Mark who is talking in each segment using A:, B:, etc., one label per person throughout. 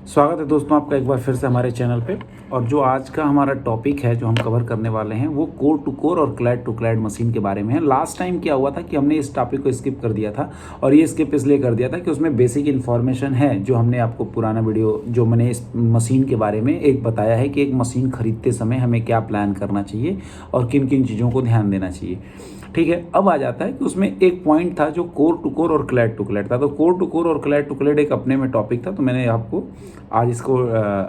A: स्वागत है दोस्तों आपका एक बार फिर से हमारे चैनल पे। और जो आज का हमारा टॉपिक है जो हम कवर करने वाले हैं वो कोर टू कोर और क्लैड टू क्लैड मशीन के बारे में है। लास्ट टाइम क्या हुआ था कि हमने इस टॉपिक को स्किप कर दिया था, और ये स्किप इसलिए कर दिया था कि उसमें बेसिक इन्फॉर्मेशन है जो हमने आपको पुराना वीडियो जो मैंने इस मशीन के बारे में एक बताया है कि एक मशीन खरीदते समय हमें क्या प्लान करना चाहिए और किन किन चीज़ों को ध्यान देना चाहिए। ठीक है, अब आ जाता है कि उसमें एक पॉइंट था जो कोर टू कोर और क्लैड टू क्लैड था। तो कोर टू कोर और क्लैड टू क्लैड एक अपने में टॉपिक था, तो मैंने आपको आज इसको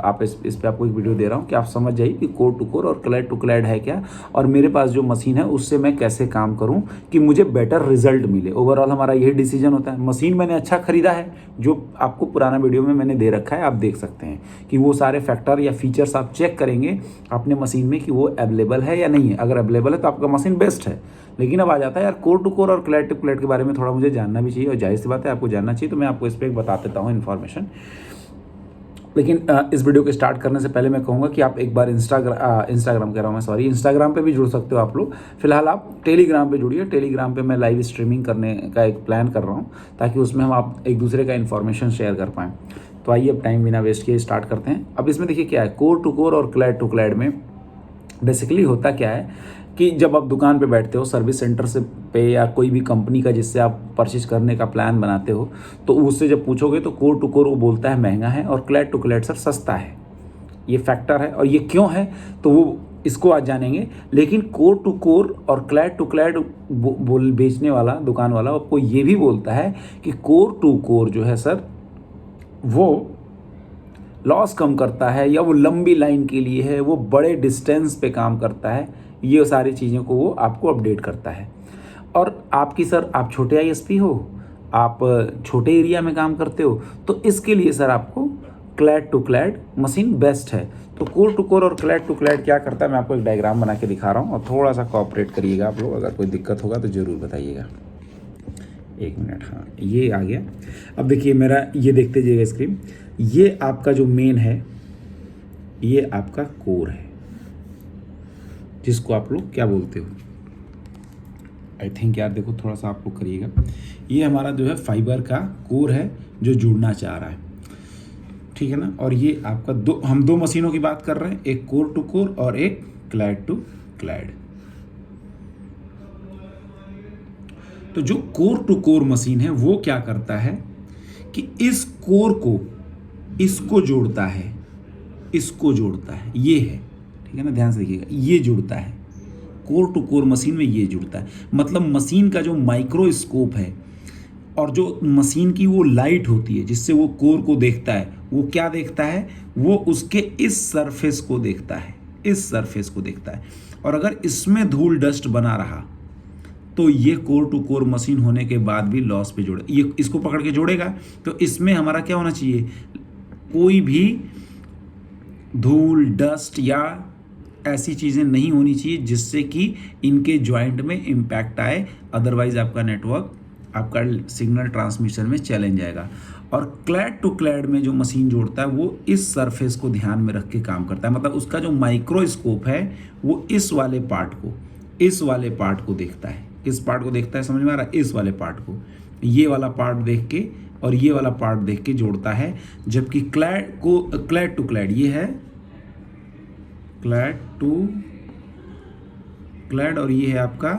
A: आप इस पे आपको एक वीडियो दे रहा हूँ कि आप समझ जाइए कि कोर टू कोर और क्लैड टू क्लैड है क्या, और मेरे पास जो मशीन है उससे मैं कैसे काम करूँ कि मुझे बेटर रिजल्ट मिले। ओवरऑल हमारा यही डिसीजन होता है। मशीन मैंने अच्छा खरीदा है, जो आपको पुराना वीडियो में मैंने दे रखा है, आप देख सकते हैं कि वो सारे फैक्टर या फीचर्स आप चेक करेंगे अपने मशीन में कि वो अवेलेबल है या नहीं है। अगर अवेलेबल है तो आपका मशीन बेस्ट है। लेकिन अब आ जाता है यार कोर टू कोर और क्लैड टू क्लैड के बारे में थोड़ा मुझे जानना भी चाहिए, और जाहिर सी बात है आपको जानना चाहिए, तो मैं आपको इस पर एक बता देता हूँ इन्फॉर्मेशन। लेकिन इस वीडियो को स्टार्ट करने से पहले मैं कहूँगा कि आप एक बार इंस्टाग्राम कह रहा हूँ मैं, सॉरी, इंस्टाग्राम पे भी जुड़ सकते हो आप लोग। फिलहाल आप टेलीग्राम पे जुड़िए। टेलीग्राम पे मैं लाइव स्ट्रीमिंग करने का एक प्लान कर रहा हूँ ताकि उसमें हम आप एक दूसरे का इन्फॉर्मेशन शेयर कर पाएँ। तो आइए अब टाइम बिना वेस्ट किए स्टार्ट करते हैं। अब इसमें देखिए क्या है, कोर टू कोर और क्लैड टू क्लैड में बेसिकली होता क्या है कि जब आप दुकान पे बैठते हो सर्विस सेंटर से पे या कोई भी कंपनी का जिससे आप परचेज करने का प्लान बनाते हो, तो उससे जब पूछोगे तो कोर टू कोर वो बोलता है महंगा है और क्लैड टू क्लैड सर सस्ता है। ये फैक्टर है, और ये क्यों है तो वो इसको आज जानेंगे। लेकिन कोर टू कोर और क्लैड टू क्लैड बोल बेचने वाला दुकान वाला आपको ये भी बोलता है कि कोर टू कोर जो है सर वो लॉस कम करता है, या वो लंबी लाइन के लिए है, वो बड़े डिस्टेंस पे काम करता है। ये सारी चीज़ों को वो आपको अपडेट करता है। और आपकी सर आप छोटे आईएसपी हो, आप छोटे एरिया में काम करते हो, तो इसके लिए सर आपको clad to clad machine best है। तो कोर टू कोर और क्लैड टू क्लैड क्या करता है मैं आपको एक डायग्राम बना के दिखा रहा हूँ, और थोड़ा सा कोऑपरेट करिएगा आप लोग। अगर कोई दिक्कत होगा तो ज़रूर बताइएगा। एक मिनट, हाँ ये आ गया। अब देखिए मेरा ये देखते जाइएगा स्क्रीन। ये आपका जो मेन है ये आपका कोर है, जिसको आप लोग क्या बोलते हो, आई थिंक यार देखो थोड़ा सा आप लोग करिएगा। ये हमारा जो है फाइबर का कोर है जो जुड़ना चाह रहा है, ठीक है ना। और ये आपका हम दो मशीनों की बात कर रहे हैं, एक कोर टू कोर और एक क्लैड टू क्लैड। तो जो कोर टू कोर मशीन है वो क्या करता है कि इस कोर को इसको जोड़ता है, इसको जोड़ता है, ये है, ठीक है ना, ध्यान से देखिएगा, ये जुड़ता है कोर टू कोर मशीन में, ये जुड़ता है। मतलब मशीन का जो माइक्रोस्कोप है और जो मशीन की वो लाइट होती है जिससे वो कोर को देखता है, वो क्या देखता है, वो उसके इस सरफेस को देखता है, इस सरफेस को देखता है। और अगर इसमें धूल डस्ट बना रहा तो ये कोर टू कोर मशीन होने के बाद भी लॉस पे जोड़े, ये इसको पकड़ के जोड़ेगा। तो इसमें हमारा क्या होना चाहिए, कोई भी धूल डस्ट या ऐसी चीज़ें नहीं होनी चाहिए जिससे कि इनके जॉइंट में इम्पैक्ट आए, अदरवाइज आपका नेटवर्क, आपका सिग्नल ट्रांसमिशन में चैलेंज आएगा। और क्लैड टू क्लैड में जो मशीन जोड़ता है वो इस सरफेस को ध्यान में रख के काम करता है। मतलब उसका जो माइक्रोस्कोप है वो इस वाले पार्ट को देखता है। किस पार्ट को देखता है समझ में आ रहा है, इस वाले पार्ट को, ये वाला पार्ट देख के और ये वाला पार्ट देख के जोड़ता है। जबकि क्लैड टू क्लैड ये है, क्लैड टू क्लैड, और ये है आपका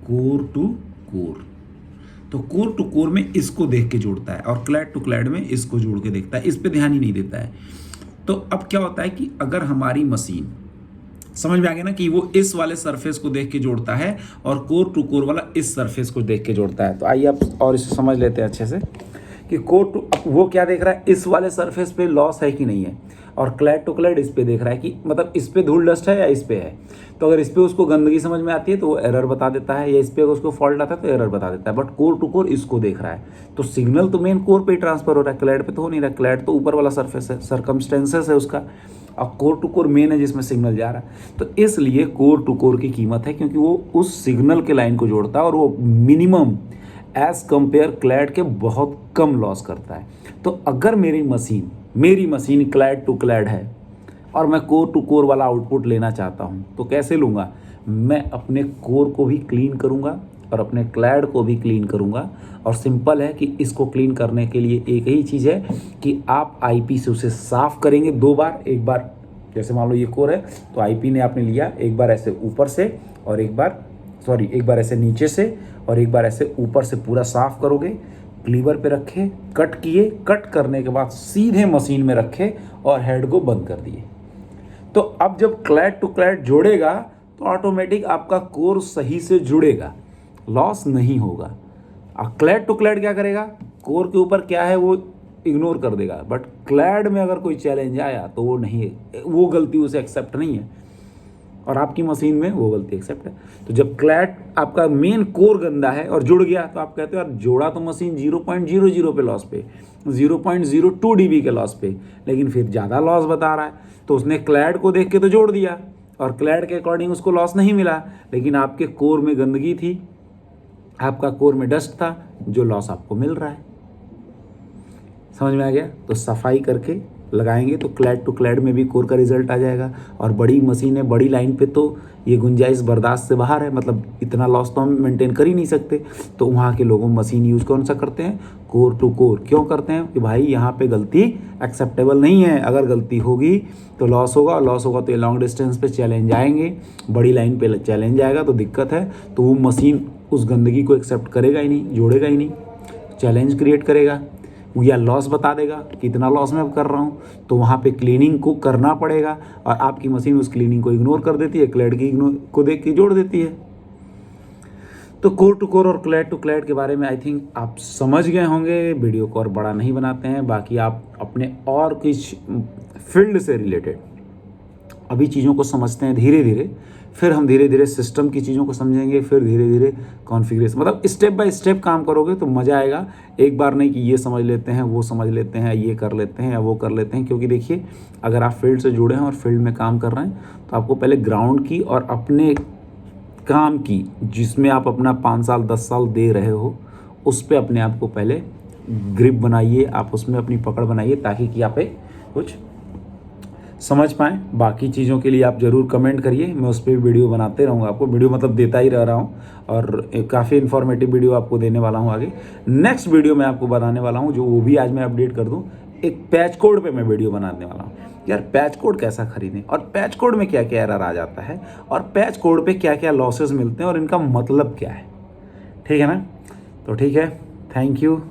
A: कोर टू कोर। तो कोर टू कोर में इसको देख के जोड़ता है और क्लैड टू क्लैड में इसको जोड़ के देखता है, इस पे ध्यान ही नहीं देता है। तो अब क्या होता है कि अगर हमारी मशीन, समझ में आ गया ना, कि वो इस वाले सरफेस को देख के जोड़ता है और कोर टू कोर वाला इस सरफेस को देख के जोड़ता है। तो आइए आप और इसे समझ लेते हैं अच्छे से कि कोर टू, वो क्या देख रहा है, इस वाले सरफेस पे लॉस है कि नहीं है, और क्लैड टू क्लैड इस पे देख रहा है कि मतलब इस पे धूल डस्ट है या इस पे है। तो अगर इस पे उसको गंदगी समझ में आती है तो वो एरर बता देता है, या इस पे अगर उसको फॉल्ट आता है तो एरर बता देता है। बट कोर टू कोर इसको देख रहा है, तो सिग्नल तो मेन कोर पे ही ट्रांसफर हो रहा है, क्लैड पे तो हो नहीं रहा। क्लैड तो ऊपर वाला सरफेस है, सर्कमस्टेंसेस है उसका, और कोर टू कोर मेन है जिसमें सिग्नल जा रहा है। तो इसलिए कोर टू कोर की कीमत है, क्योंकि वो उस सिग्नल के लाइन को जोड़ता है और वो मिनिमम एज कंपेयर क्लैड के बहुत कम लॉस करता है। तो अगर मेरी मशीन क्लैड टू क्लैड है और मैं कोर टू कोर वाला आउटपुट लेना चाहता हूँ, तो कैसे लूँगा, मैं अपने कोर को भी क्लीन करूँगा और अपने क्लैड को भी क्लीन करूँगा। और सिंपल है कि इसको क्लीन करने के लिए एक ही चीज़ है कि आप आईपी से उसे साफ़ करेंगे 2 बार। एक बार जैसे मान लो ये कोर है तो आईपी ने आपने लिया, एक बार ऐसे ऊपर से और एक बार ऐसे नीचे से और एक बार ऐसे ऊपर से पूरा साफ़ करोगे। क्लीवर पे रखे, कट किए, कट करने के बाद सीधे मशीन में रखे और हेड को बंद कर दिए। तो अब जब क्लैड टू क्लैड जोड़ेगा तो ऑटोमेटिक आपका कोर सही से जुड़ेगा, लॉस नहीं होगा। अब क्लैड टू क्लैड क्या करेगा, कोर के ऊपर क्या है वो इग्नोर कर देगा, बट क्लैड में अगर कोई चैलेंज आया तो वो नहीं है, वो गलती उसे एक्सेप्ट नहीं है और आपकी मशीन में वो गलती एक्सेप्ट है। तो जब क्लैड आपका मेन कोर गंदा है और जुड़ गया तो आप कहते हो यार जोड़ा तो मशीन 0.00 पे लॉस पे, 0.02 dB के लॉस पे, लेकिन फिर ज़्यादा लॉस बता रहा है। तो उसने क्लैड को देख के तो जोड़ दिया और क्लैड के अकॉर्डिंग उसको लॉस नहीं मिला, लेकिन आपके कोर में गंदगी थी, आपका कोर में डस्ट था, जो लॉस आपको मिल रहा है। समझ में आ गया? तो सफाई करके लगाएंगे तो क्लैड टू क्लैड में भी कोर का रिजल्ट आ जाएगा। और बड़ी मशीन है, बड़ी लाइन पे तो ये गुंजाइश बर्दाश्त से बाहर है, मतलब इतना लॉस तो हम मेंटेन कर ही नहीं सकते। तो वहाँ के लोगों मशीन यूज़ कौन सा करते हैं, कोर टू कोर। क्यों करते हैं कि भाई यहाँ पे गलती एक्सेप्टेबल नहीं है, अगर गलती होगी तो लॉस होगा, और लॉस होगा तो ये लॉन्ग डिस्टेंस पे चैलेंज आएंगे, बड़ी लाइन पे चैलेंज आएगा तो दिक्कत है। तो वो मशीन उस गंदगी को एक्सेप्ट करेगा ही नहीं, जोड़ेगा ही नहीं, चैलेंज क्रिएट करेगा या लॉस बता देगा कि इतना लॉस मैं कर रहा हूँ। तो वहाँ पे क्लीनिंग को करना पड़ेगा और आपकी मशीन उस क्लीनिंग को इग्नोर कर देती है, क्लैड की को देख के जोड़ देती है। तो कोर टू कोर और क्लैड टू क्लैड के बारे में आई थिंक आप समझ गए होंगे। वीडियो को और बड़ा नहीं बनाते हैं, बाकी आप अपने और कुछ फील्ड से रिलेटेड अभी चीज़ों को समझते हैं धीरे धीरे, फिर हम धीरे धीरे सिस्टम की चीज़ों को समझेंगे, फिर धीरे धीरे कॉन्फ़िगरेशन, मतलब स्टेप बाय स्टेप काम करोगे तो मज़ा आएगा। एक बार नहीं कि ये समझ लेते हैं, वो समझ लेते हैं, ये कर लेते हैं या वो कर लेते हैं। क्योंकि देखिए अगर आप फील्ड से जुड़े हैं और फील्ड में काम कर रहे हैं तो आपको पहले ग्राउंड की और अपने काम की, जिसमें आप अपना 5 साल 10 साल दे रहे हो, उस पर अपने आप को पहले ग्रिप बनाइए, आप उसमें अपनी पकड़ बनाइए, ताकि कि आप कुछ समझ पाएँ। बाकी चीज़ों के लिए आप ज़रूर कमेंट करिए, मैं उस पर भी वीडियो बनाते रहूँगा, आपको वीडियो मतलब देता ही रह रहा हूँ और काफ़ी इन्फॉर्मेटिव वीडियो आपको देने वाला हूँ आगे। नेक्स्ट वीडियो में आपको बताने वाला हूँ, जो वो भी आज मैं अपडेट कर दूँ, एक पैच कोड पे मैं वीडियो बनाने वाला हूँ। यार पैच कोड कैसा खरीदें और पैच कोड में क्या क्या एरर आ जाता है और पैच कोड पे क्या क्या लॉसेस मिलते हैं और इनका मतलब क्या है। ठीक है ना? तो ठीक है, थैंक यू।